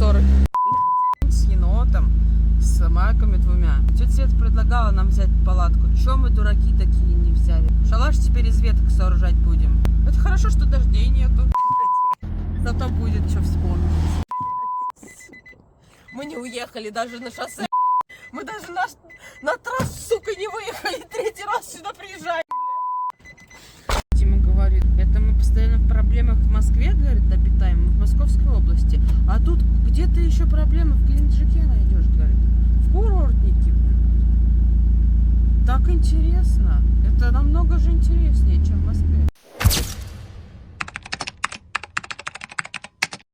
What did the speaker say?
40. С енотом, с собаками двумя. Тетя Света предлагала нам взять палатку. Чё мы, дураки, такие не взяли? Шалаш теперь из веток сооружать будем. Это хорошо, что дождей нету. Зато будет что вспомнить. Мы не уехали даже на шоссе. Мы даже на трассу, сука, не выехали. Третий раз сюда приезжаем. Тима говорит, это мы постоянно в проблемах в Москве, говорит, обитаем, в Московской области. А тут где-то еще проблемы в Геленджике найдешь, говорит. В курортнике. Так интересно. Это намного же интереснее, чем в Москве.